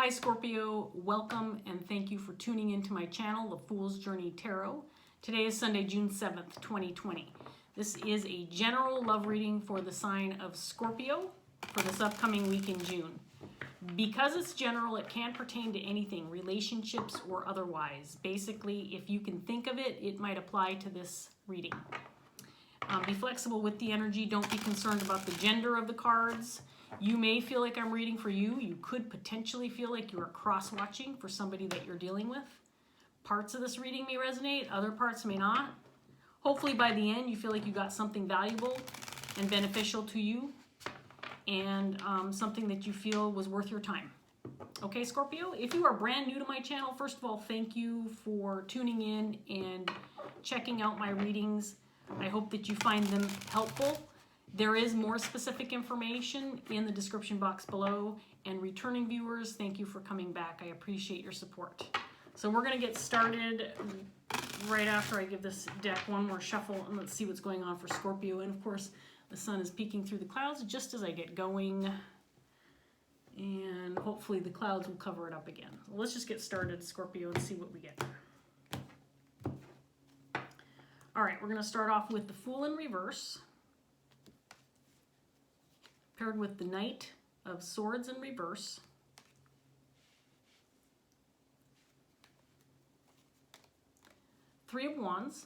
Hi Scorpio, welcome and thank you for tuning into my channel, The Fool's Journey Tarot. Today is Sunday, June 7th, 2020. This is a general love reading for the sign of Scorpio for this upcoming week in June. Because it's general, it can pertain to anything, relationships or otherwise. Basically, if you can think of it, it might apply to this reading. Be flexible with the energy. Don't be concerned about the gender of the cards. You may feel like I'm reading for you. You could potentially feel like you're cross-watching for somebody that you're dealing with. Parts of this reading may resonate, other parts may not. Hopefully by the end you feel like you got something valuable and beneficial to you and something that you feel was worth your time. Okay, Scorpio, if you are brand new to my channel, first of all, thank you for tuning in and checking out my readings. I hope that you find them helpful. There is more specific information in the description box below. And returning viewers, thank you for coming back. I appreciate your support. So we're going to get started right after I give this deck one more shuffle. And let's see what's going on for Scorpio. And of course, the sun is peeking through the clouds just as I get going. And hopefully the clouds will cover it up again. So let's just get started, Scorpio, and see what we get. All right, we're going to start off with the Fool in reverse, paired with the Knight of Swords in reverse, Three of Wands,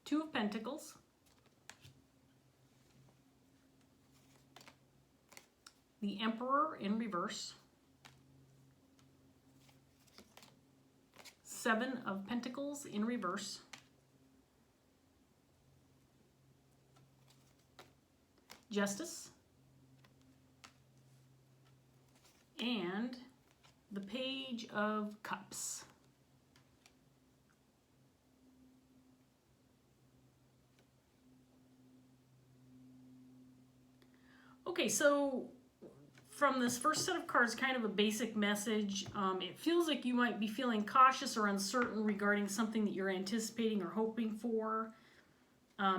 Two of Pentacles, the Emperor in reverse, Seven of Pentacles in reverse, Justice, and the Page of Cups. Okay, so from this first set of cards, kind of a basic message. It feels like you might be feeling cautious or uncertain regarding something that you're anticipating or hoping for.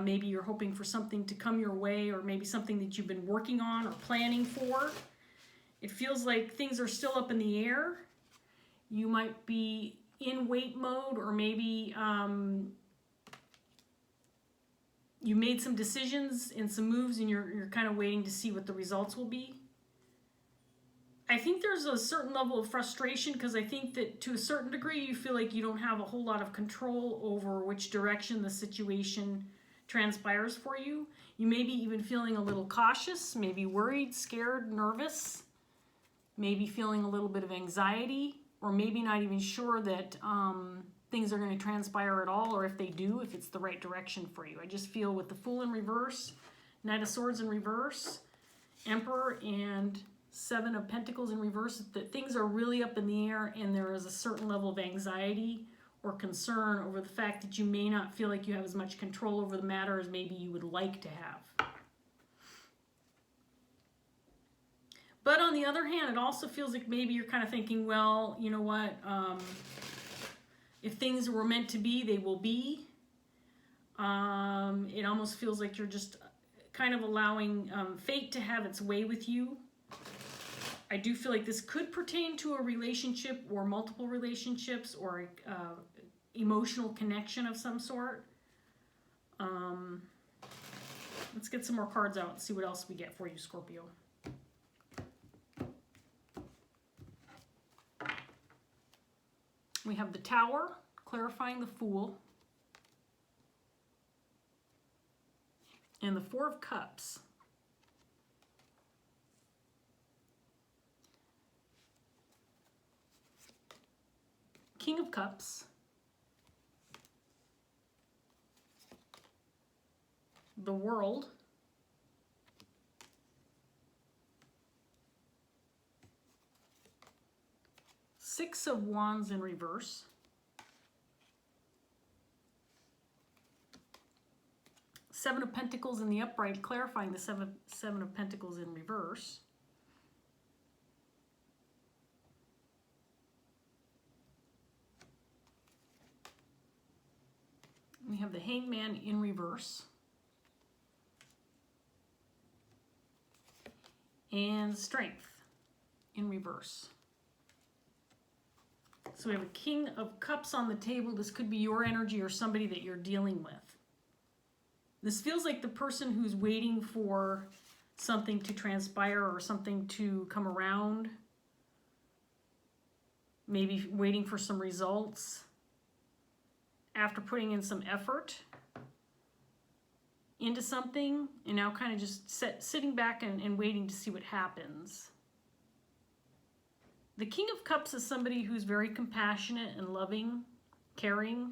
Maybe you're hoping for something to come your way, or maybe something that you've been working on or planning for. It feels like things are still up in the air. You might be in wait mode, or maybe you made some decisions and some moves and you're kind of waiting to see what the results will be. I think there's a certain level of frustration because I think that to a certain degree you feel like you don't have a whole lot of control over which direction the situation transpires for you. You may be even feeling a little cautious, maybe worried, scared, nervous, maybe feeling a little bit of anxiety, or maybe not even sure that things are going to transpire at all, or if they do, if it's the right direction for you. I just feel with the Fool in reverse, Knight of Swords in reverse, Emperor, and Seven of Pentacles in reverse, that things are really up in the air and there is a certain level of anxiety or concern over the fact that you may not feel like you have as much control over the matter as maybe you would like to have. But on the other hand, it also feels like maybe you're kind of thinking, well, you know what, if things were meant to be, they will be. It almost feels like you're just kind of allowing fate to have its way with you. I do feel like this could pertain to a relationship or multiple relationships or emotional connection of some sort. Let's get some more cards out and see what else we get for you, Scorpio. We have the Tower, clarifying the Fool, and the Four of Cups. King of Cups, the World, Six of Wands in reverse, Seven of Pentacles in the upright, clarifying the Seven of Pentacles in reverse, we have the Hangman in reverse, and Strength in reverse. So we have a King of Cups on the table. This could be your energy or somebody that you're dealing with. This feels like the person who's waiting for something to transpire or something to come around. Maybe waiting for some results after putting in some effort into something, and now kind of just sitting back and waiting to see what happens. The King of Cups is somebody who's very compassionate and loving, caring,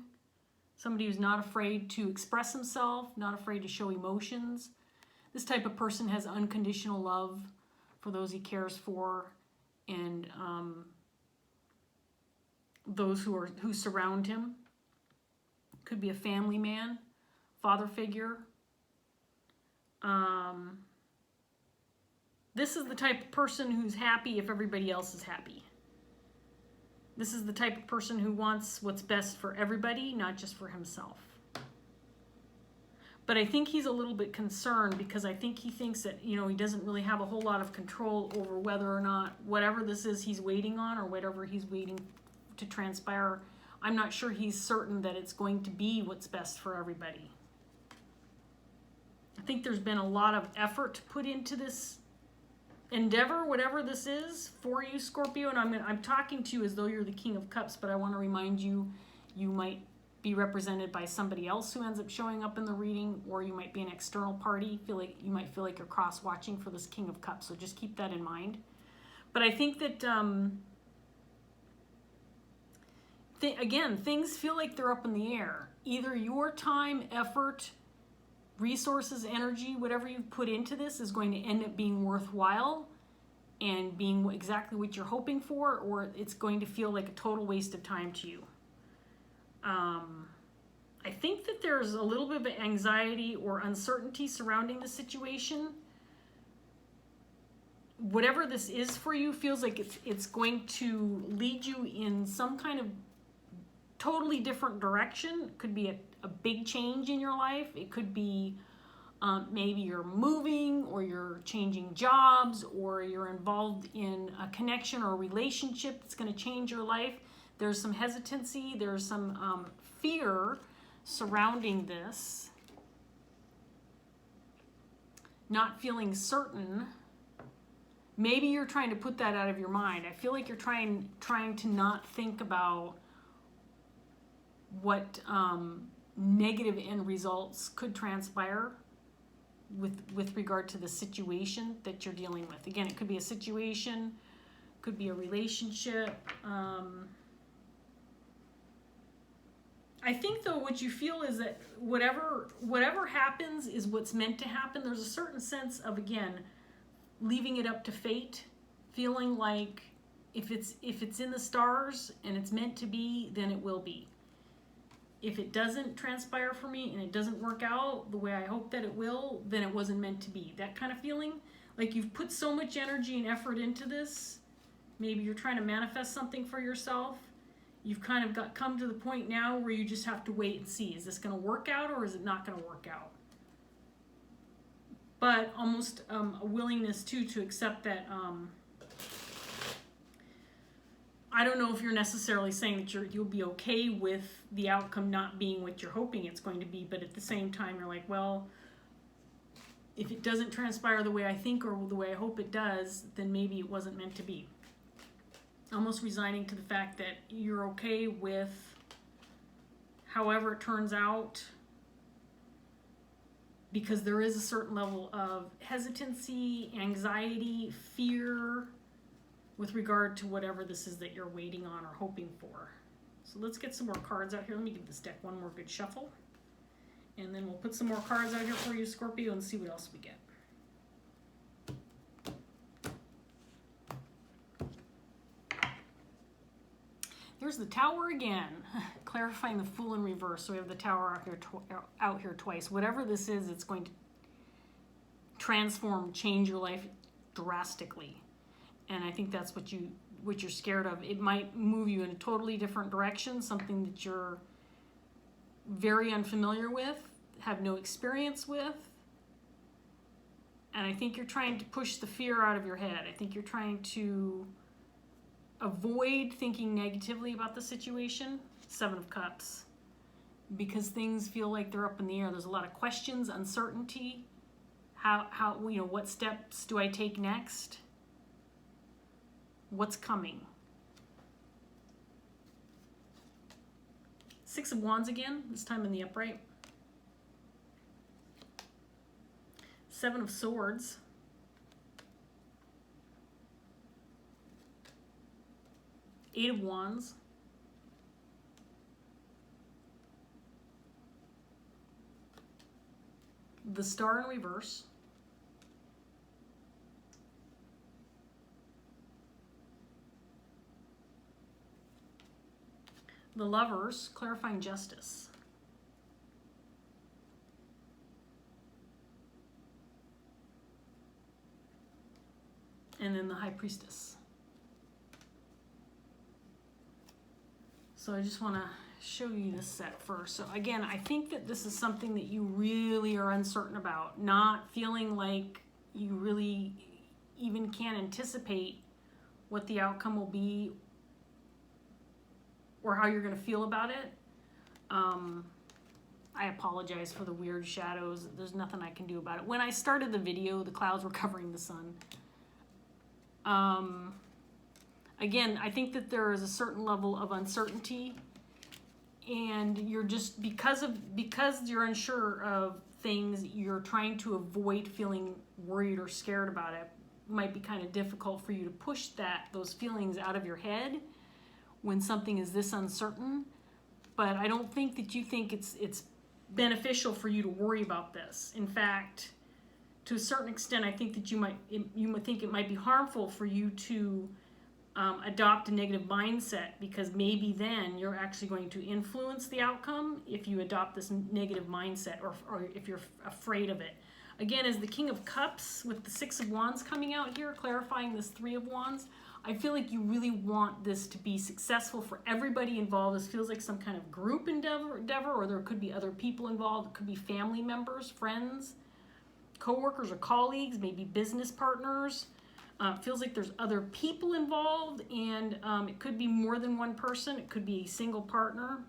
somebody who's not afraid to express himself, not afraid to show emotions. This type of person has unconditional love for those he cares for, and those who surround him. Could be a family man, father figure. This is the type of person who's happy if everybody else is happy. This is the type of person who wants what's best for everybody, not just for himself. But I think he's a little bit concerned because I think he thinks that, he doesn't really have a whole lot of control over whether or not whatever this is he's waiting on or whatever he's waiting to transpire, I'm not sure he's certain that it's going to be what's best for everybody. I think there's been a lot of effort put into this endeavor, whatever this is for you, Scorpio, and I'm talking to you as though you're the King of Cups, but I want to remind you, you might be represented by somebody else who ends up showing up in the reading, or you might be an external party. You might feel like you're cross-watching for this King of Cups, so just keep that in mind. But I think that, again, things feel like they're up in the air. Either your time, effort, resources, energy, whatever you've put into this is going to end up being worthwhile and being exactly what you're hoping for, or it's going to feel like a total waste of time to you. I think that there's a little bit of anxiety or uncertainty surrounding the situation. Whatever this is for you feels like it's going to lead you in some kind of totally different direction. It could be a big change in your life. It could be maybe you're moving, or you're changing jobs, or you're involved in a connection or a relationship that's going to change your life. There's some hesitancy, there's some fear surrounding this. Not feeling certain. Maybe you're trying to put that out of your mind. I feel like you're trying to not think about what negative end results could transpire with regard to the situation that you're dealing with. Again, it could be a situation, could be a relationship. I think, though, what you feel is that whatever happens is what's meant to happen. There's a certain sense of, again, leaving it up to fate, feeling like if it's in the stars and it's meant to be, then it will be. If it doesn't transpire for me and it doesn't work out the way I hope that it will, then it wasn't meant to be. That kind of feeling, like you've put so much energy and effort into this. Maybe you're trying to manifest something for yourself. You've kind of come to the point now where you just have to wait and see. Is this going to work out, or is it not going to work out? But almost a willingness to accept that. I don't know if you're necessarily saying that you'll be okay with the outcome not being what you're hoping it's going to be, but at the same time you're like, well, if it doesn't transpire the way I think or the way I hope it does, then maybe it wasn't meant to be. Almost resigning to the fact that you're okay with however it turns out, because there is a certain level of hesitancy, anxiety, fear with regard to whatever this is that you're waiting on or hoping for. So let's get some more cards out here. Let me give this deck one more good shuffle. And then we'll put some more cards out here for you, Scorpio, and see what else we get. There's the Tower again, clarifying the Fool in reverse. So we have the Tower out here twice. Whatever this is, it's going to transform, change your life drastically. And I think that's what you're scared of. It might move you in a totally different direction, something that you're very unfamiliar with, have no experience with. And I think you're trying to push the fear out of your head. I think you're trying to avoid thinking negatively about the situation. 7 of Cups. Because things feel like they're up in the air. There's a lot of questions, uncertainty. How what steps do I take next? What's coming? 6 of Wands again, this time in the upright. 7 of Swords. Eight of Wands. The Star in reverse. The Lovers, clarifying justice. And then the High Priestess. So I just want to show you this set first. So again, I think that this is something that you really are uncertain about, not feeling like you really even can anticipate what the outcome will be or how you're going to feel about it. I apologize for the weird shadows. There's nothing I can do about it. When I started the video, the clouds were covering the sun. Again, I think that there is a certain level of uncertainty, and you're just, because you're unsure of things, you're trying to avoid feeling worried or scared about it. It might be kind of difficult for you to push those feelings out of your head when something is this uncertain, but I don't think that you think it's beneficial for you to worry about this. In fact, to a certain extent, I think that you might think it might be harmful for you to adopt a negative mindset, because maybe then you're actually going to influence the outcome if you adopt this negative mindset, or if you're afraid of it. Again, as the King of Cups with the 6 of Wands coming out here, clarifying this 3 of Wands, I feel like you really want this to be successful for everybody involved. This feels like some kind of group endeavor, or there could be other people involved. It could be family members, friends, co-workers or colleagues, maybe business partners. Feels like there's other people involved, and it could be more than one person. It could be a single partner.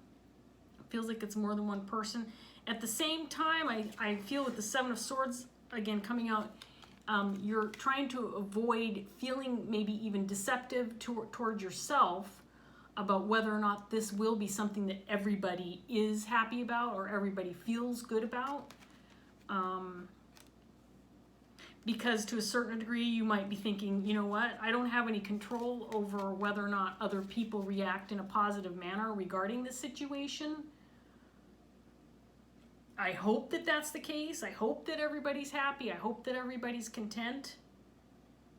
It feels like it's more than one person. At the same time, I feel with the 7 of Swords, again, coming out, you're trying to avoid feeling maybe even deceptive towards yourself about whether or not this will be something that everybody is happy about or everybody feels good about. Because to a certain degree, you might be thinking, you know what, I don't have any control over whether or not other people react in a positive manner regarding this situation. I hope that that's the case. I hope that everybody's happy. I hope that everybody's content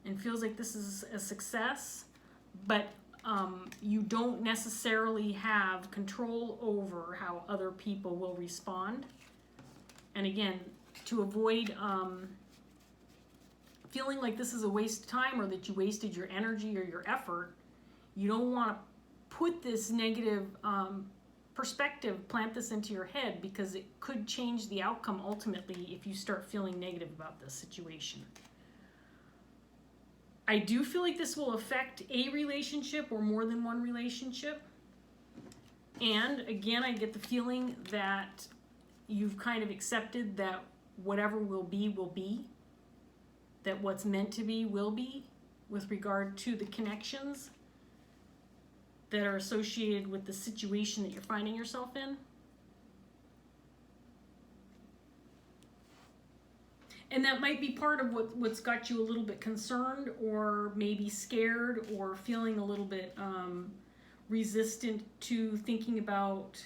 and feels like this is a success. But you don't necessarily have control over how other people will respond. And again, to avoid feeling like this is a waste of time or that you wasted your energy or your effort, you don't want to put this negative perspective, plant this into your head, because it could change the outcome ultimately if you start feeling negative about this situation. I do feel like this will affect a relationship or more than one relationship. And again, I get the feeling that you've kind of accepted that whatever will be, that what's meant to be will be, with regard to the connections that are associated with the situation that you're finding yourself in. And that might be part of what's got you a little bit concerned, or maybe scared, or feeling a little bit resistant to thinking about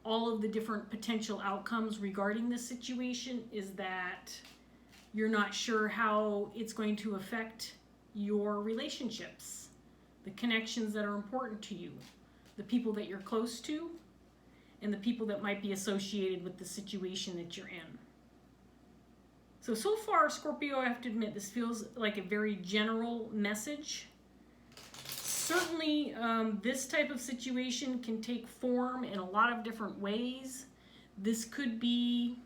all of the different potential outcomes regarding this situation, is that you're not sure how it's going to affect your relationships, the connections that are important to you, the people that you're close to, and the people that might be associated with the situation that you're in. So far, Scorpio, I have to admit, this feels like a very general message. Certainly, this type of situation can take form in a lot of different ways. This could be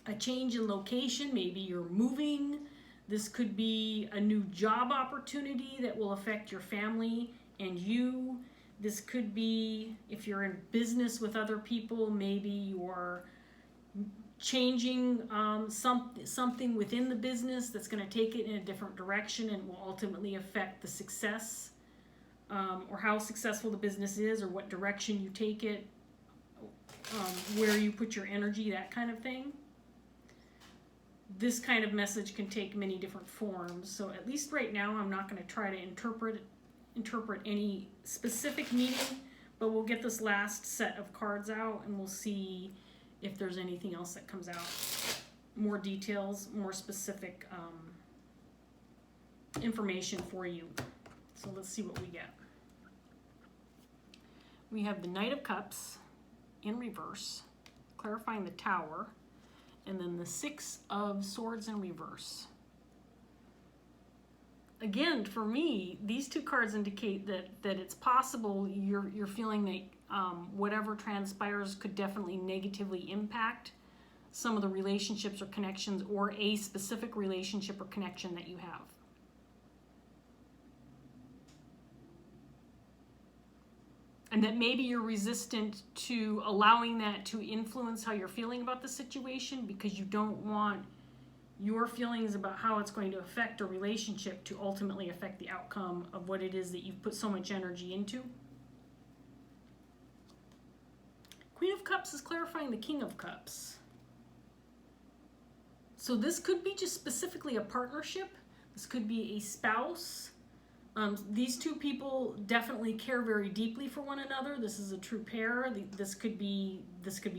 a change in location. Maybe you're moving. This could be a new job opportunity that will affect your family and you. This could be, if you're in business with other people, maybe you're changing something within the business that's going to take it in a different direction and will ultimately affect the success or how successful the business is, or what direction you take it, where you put your energy, that kind of thing. This kind of message can take many different forms. So at least right now, I'm not going to try to interpret any specific meaning, but we'll get this last set of cards out and we'll see if there's anything else that comes out. More details, more specific information for you. So let's see what we get. We have the Knight of Cups in reverse, clarifying the Tower, and then the Six of Swords in reverse. Again, for me, these two cards indicate that it's possible you're feeling that whatever transpires could definitely negatively impact some of the relationships or connections, or a specific relationship or connection that you have. And that maybe you're resistant to allowing that to influence how you're feeling about the situation, because you don't want your feelings about how it's going to affect a relationship to ultimately affect the outcome of what it is that you've put so much energy into. Queen of Cups is clarifying the King of Cups. So this could be just specifically a partnership. This could be a spouse. These two people definitely care very deeply for one another. This is a true pair. This could be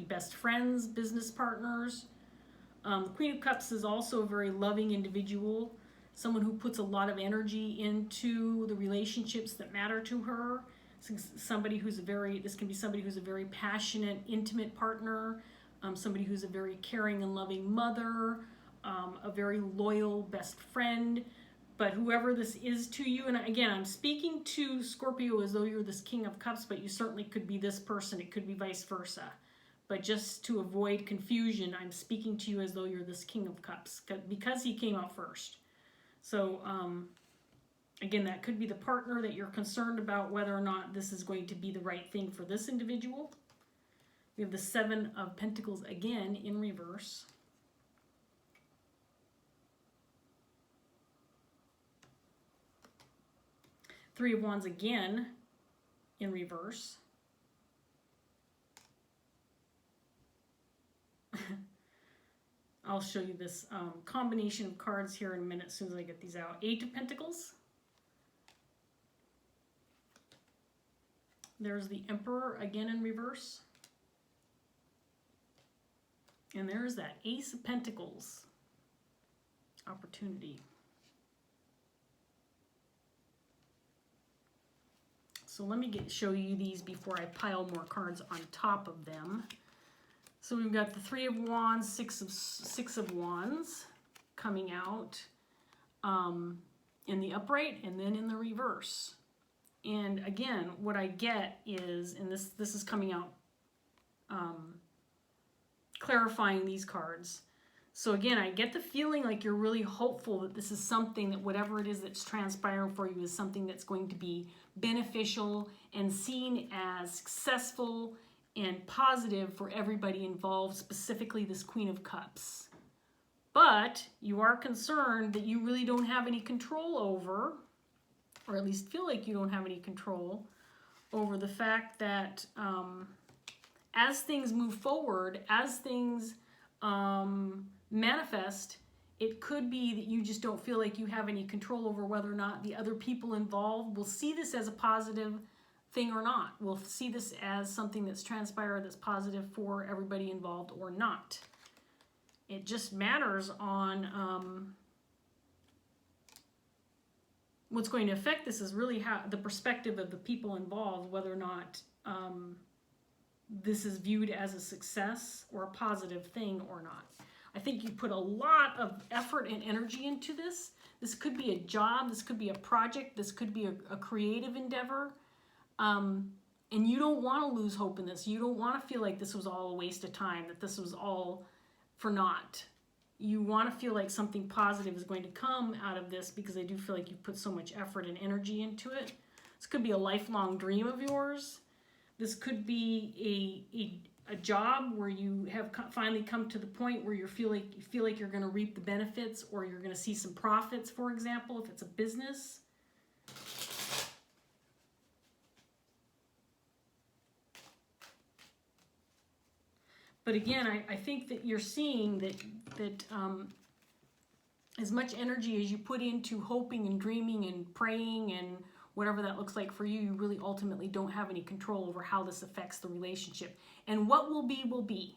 best friends, business partners. The Queen of Cups is also a very loving individual, someone who puts a lot of energy into the relationships that matter to her. This can be somebody who's a very passionate, intimate partner, somebody who's a very caring and loving mother, a very loyal best friend. But whoever this is to you, and again, I'm speaking to Scorpio as though you're this King of Cups, but you certainly could be this person. It could be vice versa. But just to avoid confusion, I'm speaking to you as though you're this King of Cups, because he came out first. So, again, that could be the partner that you're concerned about whether or not this is going to be the right thing for this individual. We have the Seven of Pentacles again in reverse. Three of Wands again in reverse. I'll show you this combination of cards here in a minute as soon as I get these out. Eight of Pentacles. There's the Emperor again in reverse. And there's that Ace of Pentacles. Opportunity. So let me show you these before I pile more cards on top of them. So we've got the Three of Wands, Six of Wands coming out in the upright and then in the reverse. And again, what I get is, and this is coming out clarifying these cards. So again, I get the feeling like you're really hopeful that this is something, that whatever it is that's transpiring for you is something that's going to be beneficial and seen as successful and positive for everybody involved, specifically this Queen of Cups. But you are concerned that you really don't have any control over, or at least feel like you don't have any control over the fact that as things move forward, as things manifest, it could be that you just don't feel like you have any control over whether or not the other people involved will see this as a positive thing or not. Will see this as something that's transpired that's positive for everybody involved or not. It just matters on what's going to affect this is really how the perspective of the people involved, whether or not this is viewed as a success or a positive thing or not. I think you put a lot of effort and energy into this. This could be a job, this could be a project, this could be a creative endeavor. And you don't want to lose hope in this. You don't want to feel like this was all a waste of time, that this was all for naught. You want to feel like something positive is going to come out of this, because I do feel like you've put so much effort and energy into it. This could be a lifelong dream of yours. This could be a job where you have finally come to the point where you feel like you're going to reap the benefits, or you're going to see some profits, for example, if it's a business. But again, I think that you're seeing that as much energy as you put into hoping and dreaming and praying and whatever that looks like for you, you really ultimately don't have any control over how this affects the relationship. And what will be, will be.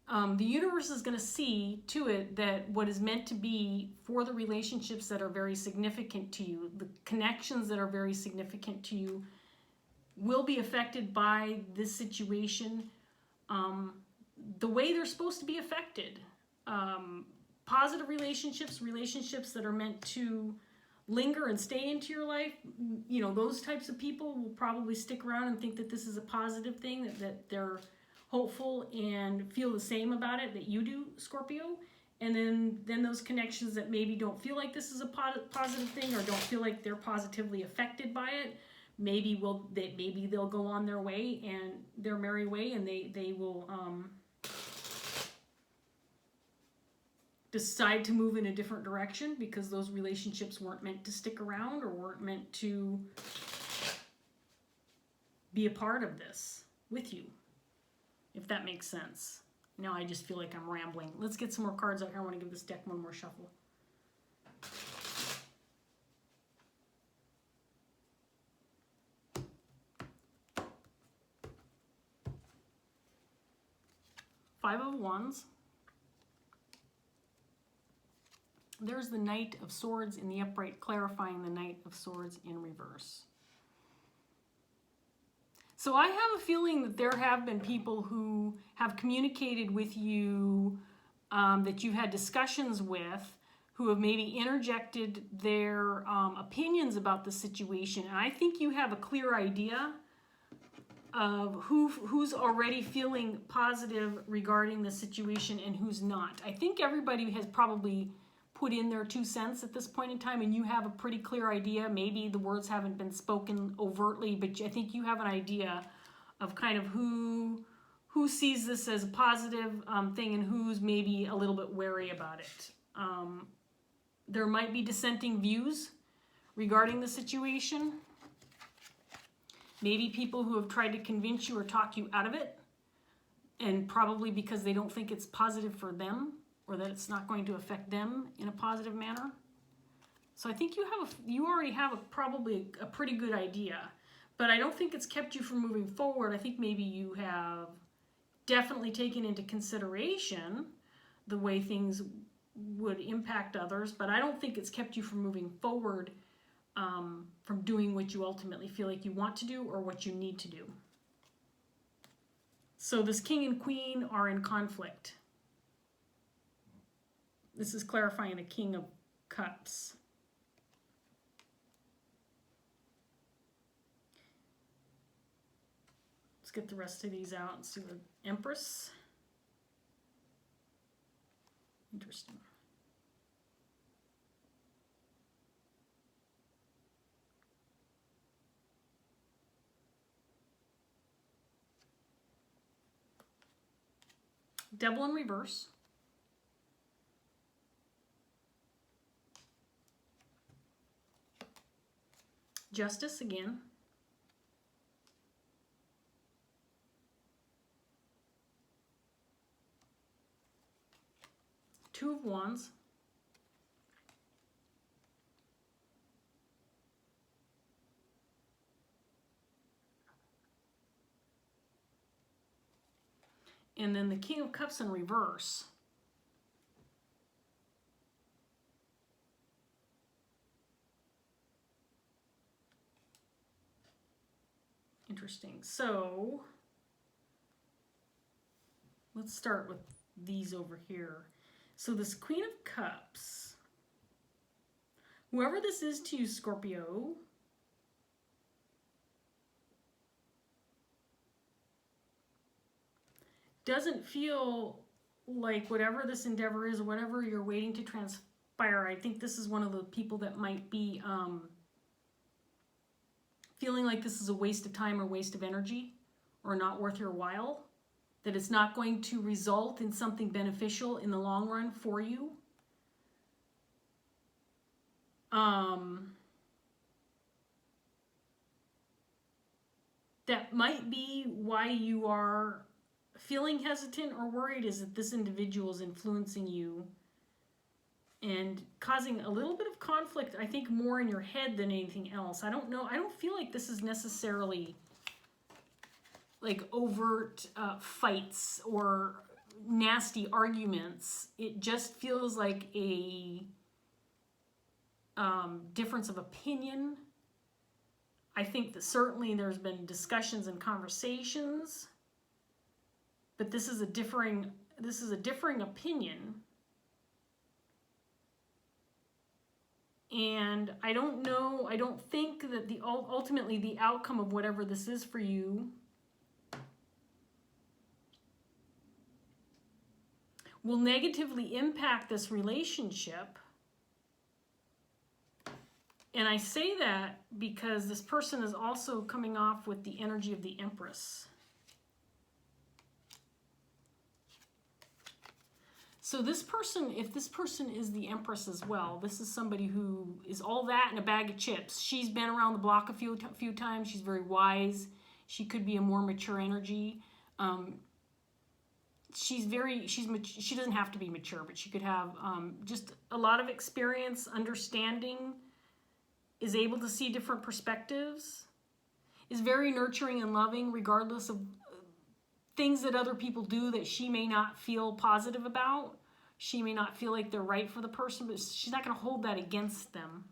The universe is going to see to it that what is meant to be for the relationships that are very significant to you, the connections that are very significant to you, will be affected by this situation the way they're supposed to be affected. Positive relationships, relationships that are meant to linger and stay into your life, you know, those types of people will probably stick around and think that this is a positive thing, that they're hopeful and feel the same about it that you do, Scorpio. And then those connections that maybe don't feel like this is a positive thing, or don't feel like they're positively affected by it, maybe they'll go on their way and their merry way, and they will decide to move in a different direction, because those relationships weren't meant to stick around, or weren't meant to be a part of this with you, if that makes sense. Now I just feel like I'm rambling. Let's get some more cards out here. I want to give this deck one more shuffle. Five of Wands. There's the Knight of Swords in the upright, clarifying the Knight of Swords in reverse. So I have a feeling that there have been people who have communicated with you, that you've had discussions with, who have maybe interjected their opinions about the situation. And I think you have a clear idea of who's already feeling positive regarding the situation and who's not. I think everybody has probably put in their 2 cents at this point in time, and you have a pretty clear idea. Maybe the words haven't been spoken overtly, but I think you have an idea of kind of who sees this as a positive thing, and who's maybe a little bit wary about it. There might be dissenting views regarding the situation. Maybe people who have tried to convince you or talk you out of it, and probably because they don't think it's positive for them, or that it's not going to affect them in a positive manner. So I think you already have probably a pretty good idea, but I don't think it's kept you from moving forward. I think maybe you have definitely taken into consideration the way things would impact others, but I don't think it's kept you from moving forward, from doing what you ultimately feel like you want to do, or what you need to do. So this King and Queen are in conflict. This is clarifying the King of Cups. Let's get the rest of these out and see the Empress. Interesting. Devil in reverse. Justice again. Two of Wands. And then the King of Cups in reverse. Interesting. So let's start with these over here. So this Queen of Cups, whoever this is to you, Scorpio, doesn't feel like whatever this endeavor is, whatever you're waiting to transpire, I think this is one of the people that might be feeling like this is a waste of time or waste of energy or not worth your while, that it's not going to result in something beneficial in the long run for you. That might be why you are feeling hesitant or worried, is that this individual is influencing you and causing a little bit of conflict, I think more in your head than anything else. I don't know. I don't feel like this is necessarily like overt fights or nasty arguments. It just feels like a difference of opinion. I think that certainly there's been discussions and conversations, but this is a differing opinion. And I don't know, I don't think that ultimately the outcome of whatever this is for you will negatively impact this relationship. And I say that because this person is also coming off with the energy of the Empress. So this person, if this person is the Empress as well, this is somebody who is all that in a bag of chips. She's been around the block a few times. She's very wise. She could be a more mature energy. She doesn't have to be mature, but she could have just a lot of experience, understanding, is able to see different perspectives, is very nurturing and loving regardless of things that other people do that she may not feel positive about. She may not feel like they're right for the person, but she's not going to hold that against them.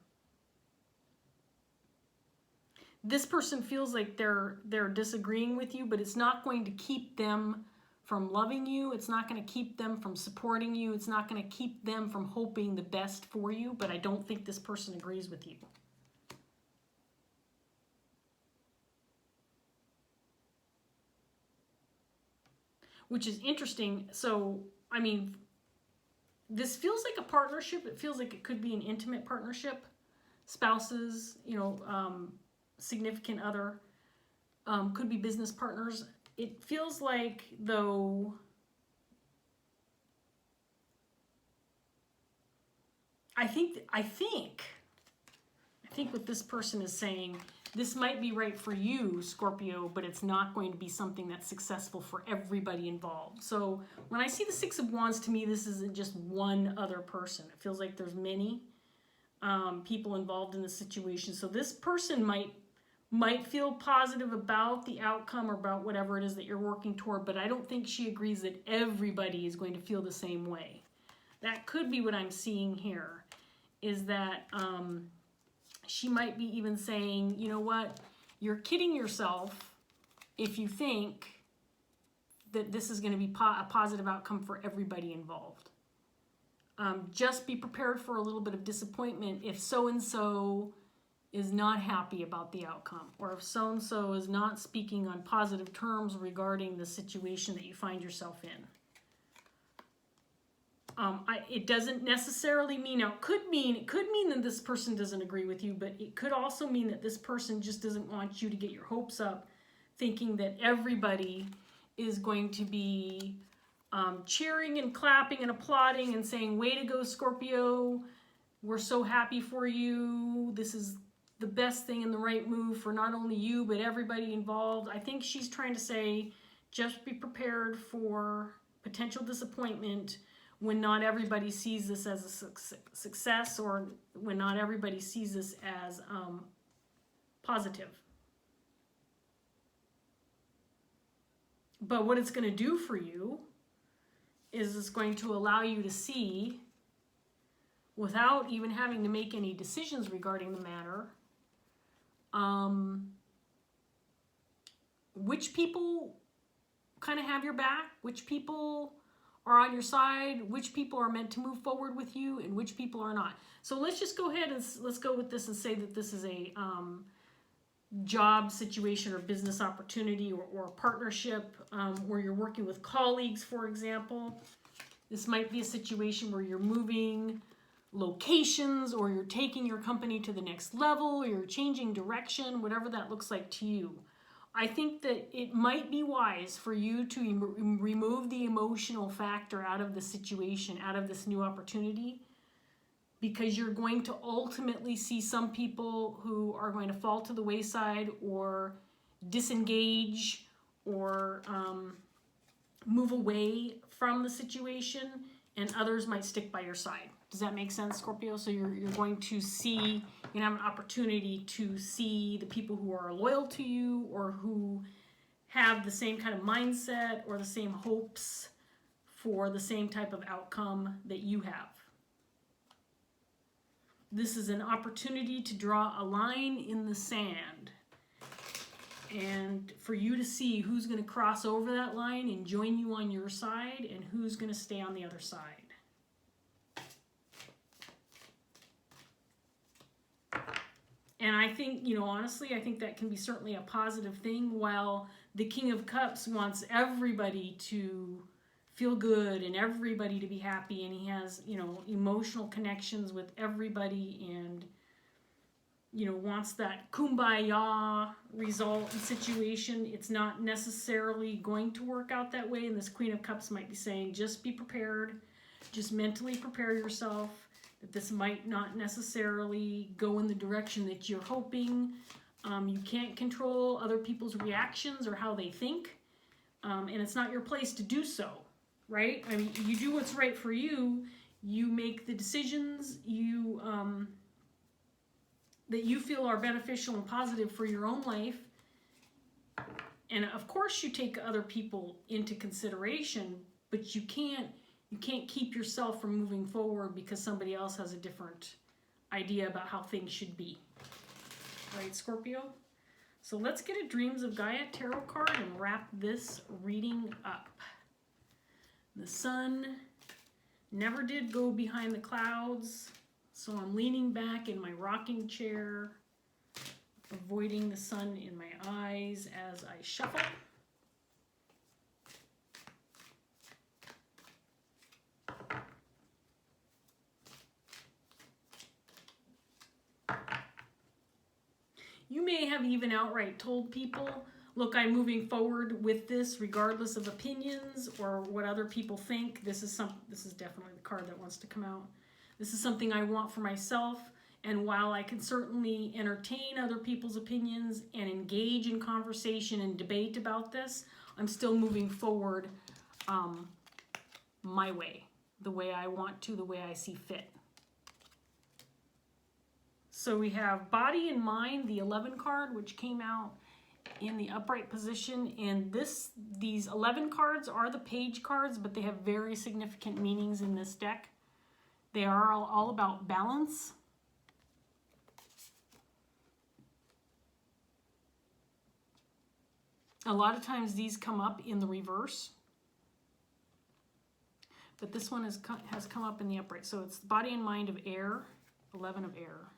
This person feels like they're disagreeing with you, but it's not going to keep them from loving you. It's not going to keep them from supporting you. It's not going to keep them from hoping the best for you, but I don't think this person agrees with you. Which is interesting. So, I mean, this feels like a partnership. It feels like it could be an intimate partnership. Spouses, you know, significant other, could be business partners. It feels like, though, I think what this person is saying, this might be right for you, Scorpio, but it's not going to be something that's successful for everybody involved. So when I see the Six of Wands, to me, this isn't just one other person. It feels like there's many people involved in the situation. So this person might feel positive about the outcome or about whatever it is that you're working toward, but I don't think she agrees that everybody is going to feel the same way. That could be what I'm seeing here, is that she might be even saying, you know what, you're kidding yourself if you think that this is going to be a positive outcome for everybody involved. Just be prepared for a little bit of disappointment if so-and-so is not happy about the outcome, or if so-and-so is not speaking on positive terms regarding the situation that you find yourself in. It doesn't necessarily mean, now it could mean that this person doesn't agree with you, but it could also mean that this person just doesn't want you to get your hopes up, thinking that everybody is going to be cheering and clapping and applauding and saying, way to go, Scorpio, we're so happy for you, this is the best thing and the right move for not only you, but everybody involved. I think she's trying to say, just be prepared for potential disappointment when not everybody sees this as a success, or when not everybody sees this as positive. But what it's going to do for you is it's going to allow you to see, without even having to make any decisions regarding the matter, which people kind of have your back, which people are on your side, which people are meant to move forward with you, and which people are not. So let's just go ahead and let's go with this and say that this is a job situation or business opportunity, or a partnership where you're working with colleagues, for example. This might be a situation where you're moving locations, or you're taking your company to the next level, or you're changing direction, whatever that looks like to you. I think that it might be wise for you to remove the emotional factor out of the situation, out of this new opportunity, because you're going to ultimately see some people who are going to fall to the wayside or disengage or move away from the situation, and others might stick by your side. Does that make sense, Scorpio? So you're going to see, you have an opportunity to see the people who are loyal to you, or who have the same kind of mindset or the same hopes for the same type of outcome that you have. This is an opportunity to draw a line in the sand, and for you to see who's going to cross over that line and join you on your side, and who's going to stay on the other side. And I think, honestly, I think that can be certainly a positive thing, while the King of Cups wants everybody to feel good and everybody to be happy, and he has, emotional connections with everybody, and, wants that kumbaya result and situation. It's not necessarily going to work out that way, and this Queen of Cups might be saying, just be prepared, just mentally prepare yourself, that this might not necessarily go in the direction that you're hoping. You can't control other people's reactions or how they think, and it's not your place to do so, right? I mean, you do what's right for you. You make the decisions that you feel are beneficial and positive for your own life. And of course you take other people into consideration, but you can't keep yourself from moving forward because somebody else has a different idea about how things should be. Right, Scorpio? So let's get a Dreams of Gaia tarot card and wrap this reading up. The sun never did go behind the clouds, so I'm leaning back in my rocking chair, avoiding the sun in my eyes as I shuffle. You may have even outright told people, look, I'm moving forward with this regardless of opinions or what other people think. This is definitely the card that wants to come out. This is something I want for myself, and while I can certainly entertain other people's opinions and engage in conversation and debate about this, I'm still moving forward my way, the way I want to, the way I see fit. So we have Body and Mind, the 11 card, which came out in the upright position. And these 11 cards are the page cards, but they have very significant meanings in this deck. They are all about balance. A lot of times these come up in the reverse, but this one has come up in the upright. So it's the Body and Mind of Air, 11 of Air.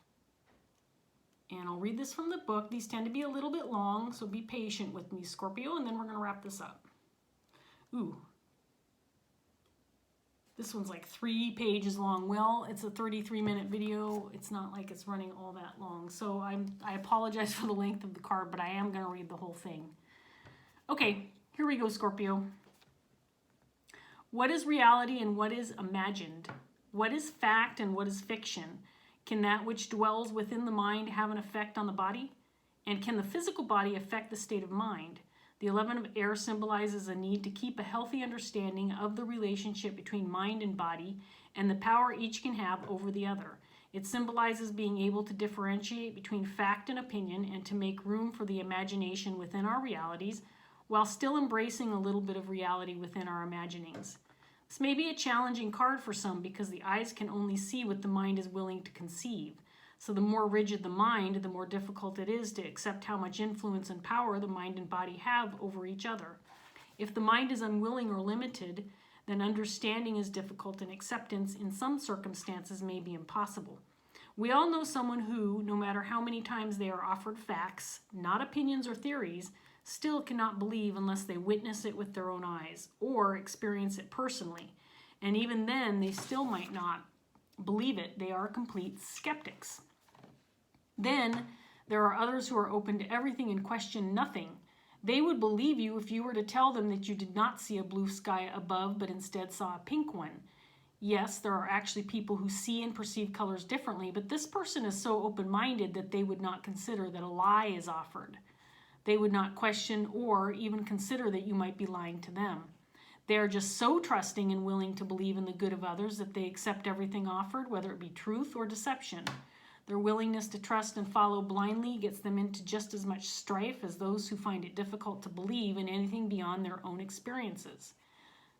And I'll read this from the book. These tend to be a little bit long, so be patient with me, Scorpio, and then we're going to wrap this up. Ooh. This one's like 3 pages long. Well, it's a 33-minute video. It's not like it's running all that long. So I apologize for the length of the card, but I am going to read the whole thing. Okay, here we go, Scorpio. What is reality and what is imagined? What is fact and what is fiction? Can that which dwells within the mind have an effect on the body? And can the physical body affect the state of mind? The 11 of Air symbolizes a need to keep a healthy understanding of the relationship between mind and body and the power each can have over the other. It symbolizes being able to differentiate between fact and opinion and to make room for the imagination within our realities while still embracing a little bit of reality within our imaginings. This may be a challenging card for some because the eyes can only see what the mind is willing to conceive. So the more rigid the mind, the more difficult it is to accept how much influence and power the mind and body have over each other. If the mind is unwilling or limited, then understanding is difficult and acceptance in some circumstances may be impossible. We all know someone who, no matter how many times they are offered facts, not opinions or theories, still cannot believe unless they witness it with their own eyes or experience it personally. And even then, they still might not believe it. They are complete skeptics. Then there are others who are open to everything and question nothing. They would believe you if you were to tell them that you did not see a blue sky above, but instead saw a pink one. Yes, there are actually people who see and perceive colors differently, but this person is so open-minded that they would not consider that a lie is offered. They would not question or even consider that you might be lying to them. They are just so trusting and willing to believe in the good of others that they accept everything offered, whether it be truth or deception. Their willingness to trust and follow blindly gets them into just as much strife as those who find it difficult to believe in anything beyond their own experiences.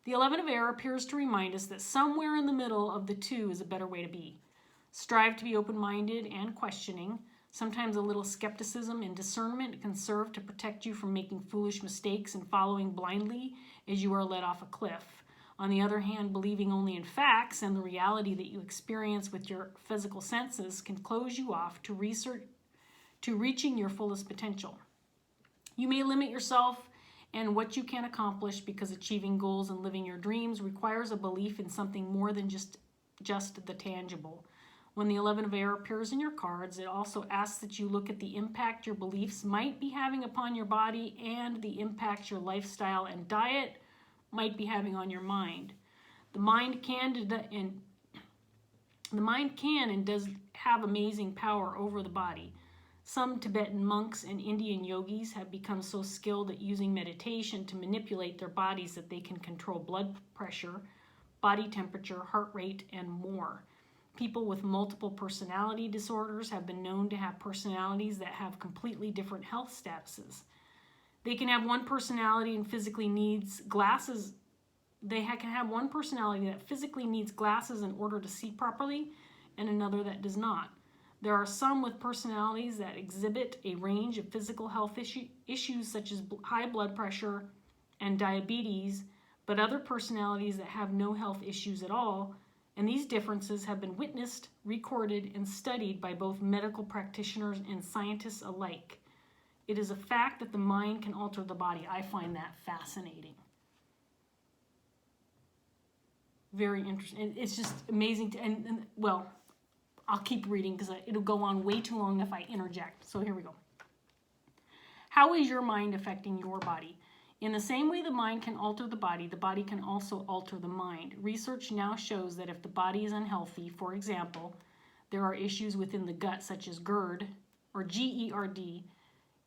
The 11 of air appears to remind us that somewhere in the middle of the two is a better way to be. Strive to be open-minded and questioning. Sometimes a little skepticism and discernment can serve to protect you from making foolish mistakes and following blindly as you are led off a cliff. On the other hand, believing only in facts and the reality that you experience with your physical senses can close you off to reaching your fullest potential. You may limit yourself and what you can accomplish because achieving goals and living your dreams requires a belief in something more than just the tangible. When the 11 of air appears in your cards, it also asks that you look at the impact your beliefs might be having upon your body and the impact your lifestyle and diet might be having on your mind. The mind can and does have amazing power over the body. Some Tibetan monks and Indian yogis have become so skilled at using meditation to manipulate their bodies that they can control blood pressure, body temperature, heart rate, and more. People with multiple personality disorders have been known to have personalities that have completely different health statuses. They can have one personality and physically needs glasses. They can have one personality that physically needs glasses in order to see properly, and another that does not. There are some with personalities that exhibit a range of physical health issues such as high blood pressure and diabetes, but other personalities that have no health issues at all, and these differences have been witnessed, recorded, and studied by both medical practitioners and scientists alike. It is a fact that the mind can alter the body. I find that fascinating. Very interesting. It's just amazing. Well, I'll keep reading because it'll go on way too long if I interject. So here we go. How is your mind affecting your body? In the same way the mind can alter the body can also alter the mind. Research now shows that if the body is unhealthy, for example, there are issues within the gut such as GERD or GERD,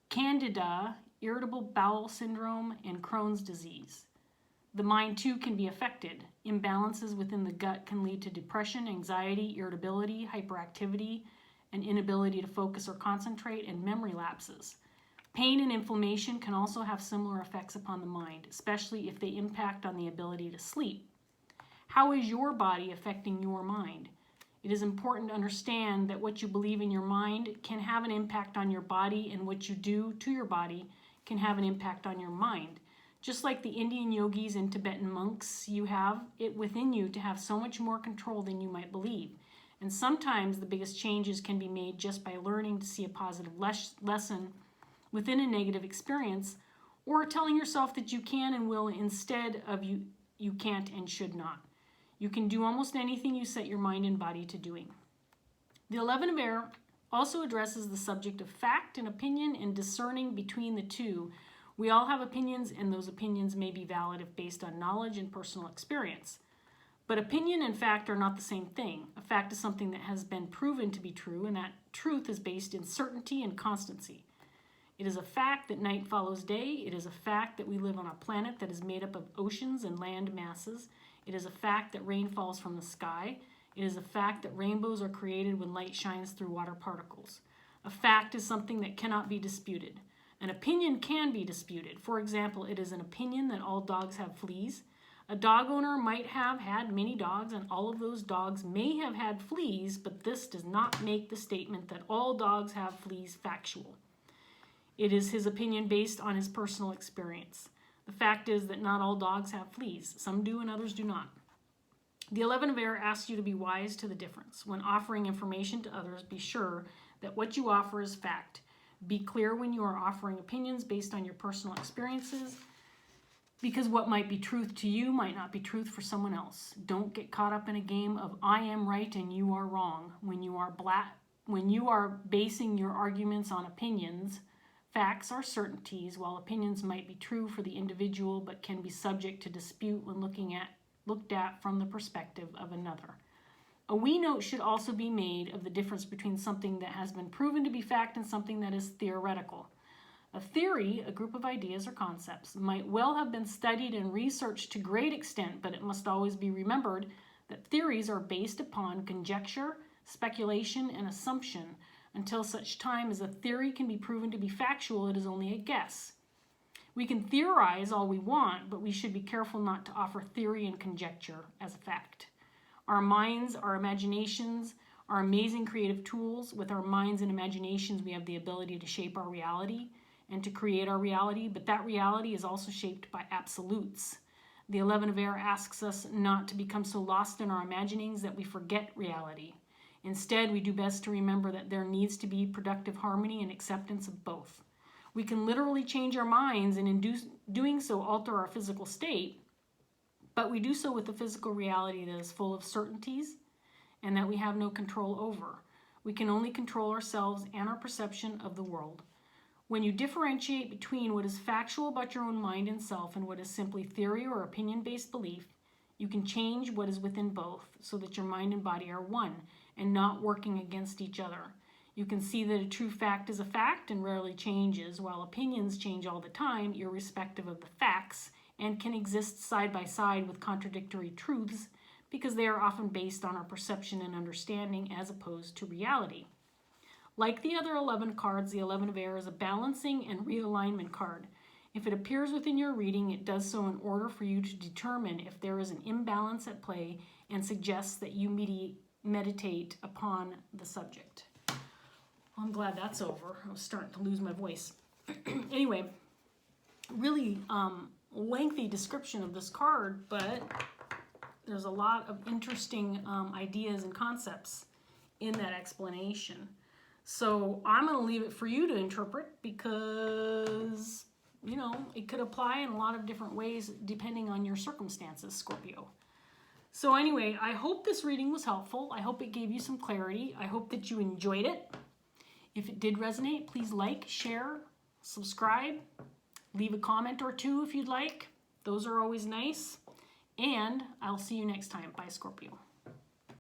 Candida, irritable bowel syndrome, and Crohn's disease. The mind too can be affected. Imbalances within the gut can lead to depression, anxiety, irritability, hyperactivity, an inability to focus or concentrate, and memory lapses. Pain and inflammation can also have similar effects upon the mind, especially if they impact on the ability to sleep. How is your body affecting your mind? It is important to understand that what you believe in your mind can have an impact on your body, and what you do to your body can have an impact on your mind. Just like the Indian yogis and Tibetan monks, you have it within you to have so much more control than you might believe. And sometimes the biggest changes can be made just by learning to see a positive lesson within a negative experience, or telling yourself that you can and will instead of you can't and should not. You can do almost anything you set your mind and body to doing. The 11 of air also addresses the subject of fact and opinion and discerning between the two. We all have opinions, and those opinions may be valid if based on knowledge and personal experience. But opinion and fact are not the same thing. A fact is something that has been proven to be true, and that truth is based in certainty and constancy. It is a fact that night follows day. It is a fact that we live on a planet that is made up of oceans and land masses. It is a fact that rain falls from the sky. It is a fact that rainbows are created when light shines through water particles. A fact is something that cannot be disputed. An opinion can be disputed. For example, it is an opinion that all dogs have fleas. A dog owner might have had many dogs, and all of those dogs may have had fleas, but this does not make the statement that all dogs have fleas factual. It is his opinion based on his personal experience. The fact is that not all dogs have fleas. Some do and others do not. The 11 of air asks you to be wise to the difference. When offering information to others, be sure that what you offer is fact. Be clear when you are offering opinions based on your personal experiences. Because what might be truth to you might not be truth for someone else. Don't get caught up in a game of I am right and you are wrong. When you are basing your arguments on opinions, facts are certainties, while opinions might be true for the individual but can be subject to dispute when looked at from the perspective of another. A wee note should also be made of the difference between something that has been proven to be fact and something that is theoretical. A theory, a group of ideas or concepts, might well have been studied and researched to great extent, but it must always be remembered that theories are based upon conjecture, speculation, and assumption. Until such time as a theory can be proven to be factual, it is only a guess. We can theorize all we want, but we should be careful not to offer theory and conjecture as a fact. Our minds, our imaginations, are amazing creative tools. With our minds and imaginations, we have the ability to shape our reality and to create our reality, but that reality is also shaped by absolutes. The 11 of air asks us not to become so lost in our imaginings that we forget reality. Instead, we do best to remember that there needs to be productive harmony and acceptance of both. We can literally change our minds and in doing so alter our physical state, but we do so with a physical reality that is full of certainties and that we have no control over. We can only control ourselves and our perception of the world. When you differentiate between what is factual about your own mind and self and what is simply theory or opinion-based belief, you can change what is within both so that your mind and body are one and not working against each other. You can see that a true fact is a fact and rarely changes, while opinions change all the time, irrespective of the facts, and can exist side by side with contradictory truths because they are often based on our perception and understanding as opposed to reality. Like the other 11 cards, the 11 of air is a balancing and realignment card. If it appears within your reading, it does so in order for you to determine if there is an imbalance at play and suggests that you meditate upon the subject. Well, I'm glad that's over. I was starting to lose my voice. Anyway, really lengthy description of this card, but there's a lot of interesting ideas and concepts in that explanation. So I'm going to leave it for you to interpret because, it could apply in a lot of different ways depending on your circumstances, Scorpio. So anyway, I hope this reading was helpful. I hope it gave you some clarity. I hope that you enjoyed it. If it did resonate, please like, share, subscribe, leave a comment or two if you'd like. Those are always nice. And I'll see you next time. Bye, Scorpio.